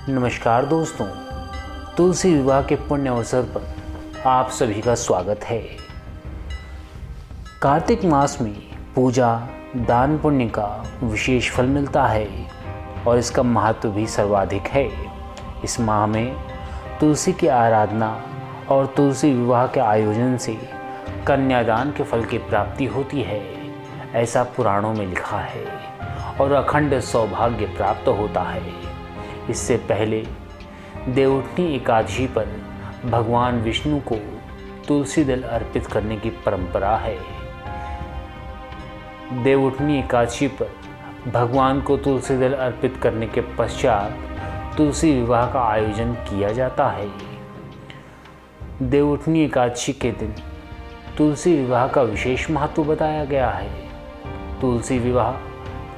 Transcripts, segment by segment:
नमस्कार दोस्तों, तुलसी विवाह के पुण्य अवसर पर आप सभी का स्वागत है। कार्तिक मास में पूजा दान पुण्य का विशेष फल मिलता है और इसका महत्व भी सर्वाधिक है। इस माह में तुलसी की आराधना और तुलसी विवाह के आयोजन से कन्यादान के फल की प्राप्ति होती है, ऐसा पुराणों में लिखा है, और अखंड सौभाग्य प्राप्त होता है। इससे पहले देवउठनी एकादशी पर भगवान विष्णु को तुलसी दल अर्पित करने की परंपरा है। देवउठनी एकादशी पर भगवान को तुलसी दल अर्पित करने के पश्चात तुलसी विवाह का आयोजन किया जाता है। देवउठनी एकादशी के दिन तुलसी विवाह का विशेष महत्व बताया गया है। तुलसी विवाह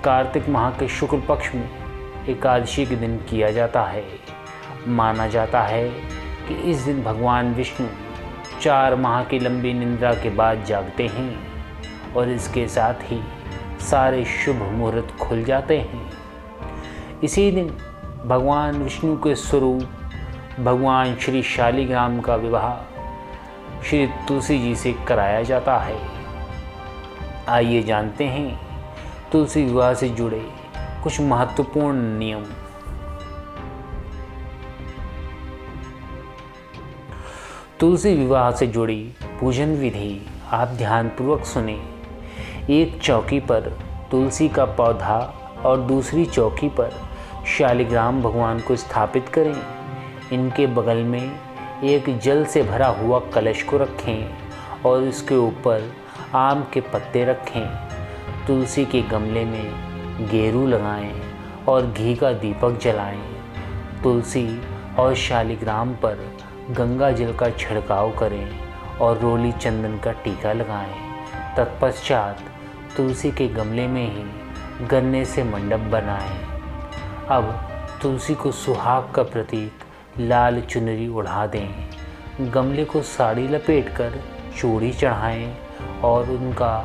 कार्तिक माह के शुक्ल पक्ष में एकादशी के दिन किया जाता है। माना जाता है कि इस दिन भगवान विष्णु 4 माह की लंबी निद्रा के बाद जागते हैं और इसके साथ ही सारे शुभ मुहूर्त खुल जाते हैं। इसी दिन भगवान विष्णु के स्वरूप भगवान श्री शालिग्राम का विवाह श्री तुलसी जी से कराया जाता है। आइए जानते हैं तुलसी विवाह से जुड़े कुछ महत्वपूर्ण नियम। तुलसी विवाह से जुड़ी पूजन विधि आप ध्यानपूर्वक सुने। एक चौकी पर तुलसी का पौधा और दूसरी चौकी पर शालिग्राम भगवान को स्थापित करें। इनके बगल में एक जल से भरा हुआ कलश को रखें और इसके ऊपर आम के पत्ते रखें। तुलसी के गमले में गेरू लगाएं और घी का दीपक जलाएं। तुलसी और शालिग्राम पर गंगा जल का छिड़काव करें और रोली चंदन का टीका लगाएं। तत्पश्चात तुलसी के गमले में ही गन्ने से मंडप बनाएं। अब तुलसी को सुहाग का प्रतीक लाल चुनरी ओढ़ा दें। गमले को साड़ी लपेटकर चूड़ी चढ़ाएं और उनका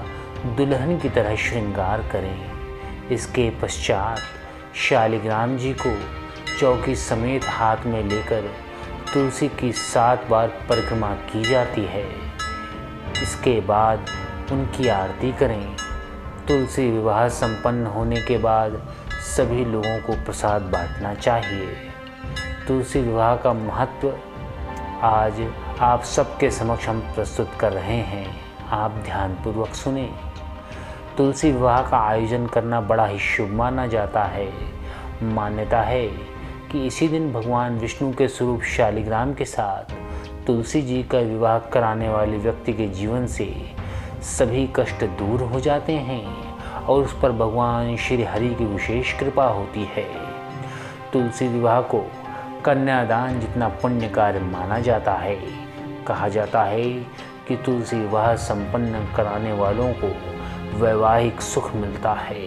दुल्हन की तरह श्रृंगार करें। इसके पश्चात शालिग्राम जी को चौकी समेत हाथ में लेकर तुलसी की 7 बार परिक्रमा की जाती है। इसके बाद उनकी आरती करें। तुलसी विवाह संपन्न होने के बाद सभी लोगों को प्रसाद बांटना चाहिए। तुलसी विवाह का महत्व आज आप सबके समक्ष हम प्रस्तुत कर रहे हैं। आप ध्यानपूर्वक सुने। तुलसी विवाह का आयोजन करना बड़ा ही शुभ माना जाता है। मान्यता है कि इसी दिन भगवान विष्णु के स्वरूप शालिग्राम के साथ तुलसी जी का विवाह कराने वाले व्यक्ति के जीवन से सभी कष्ट दूर हो जाते हैं और उस पर भगवान श्री हरि की विशेष कृपा होती है। तुलसी विवाह को कन्यादान जितना पुण्य कार्य माना जाता है। कहा जाता है कि तुलसी विवाह संपन्न कराने वालों को वैवाहिक सुख मिलता है।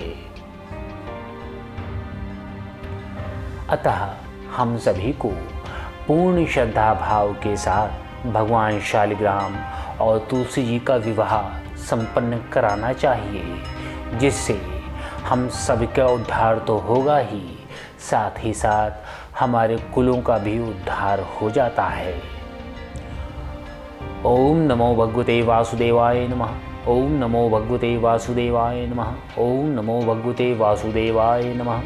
अतः हम सभी को पूर्ण श्रद्धा भाव के साथ भगवान शालिग्राम और तुलसी जी का विवाह संपन्न कराना चाहिए, जिससे हम सबका उद्धार तो होगा ही, साथ ही साथ हमारे कुलों का भी उद्धार हो जाता है। ओम नमो भगवते वासुदेवाय नमः। ओम नमो भगवते वासुदेवाय नमः। ओम नमो भगवते वासुदेवाय नमः।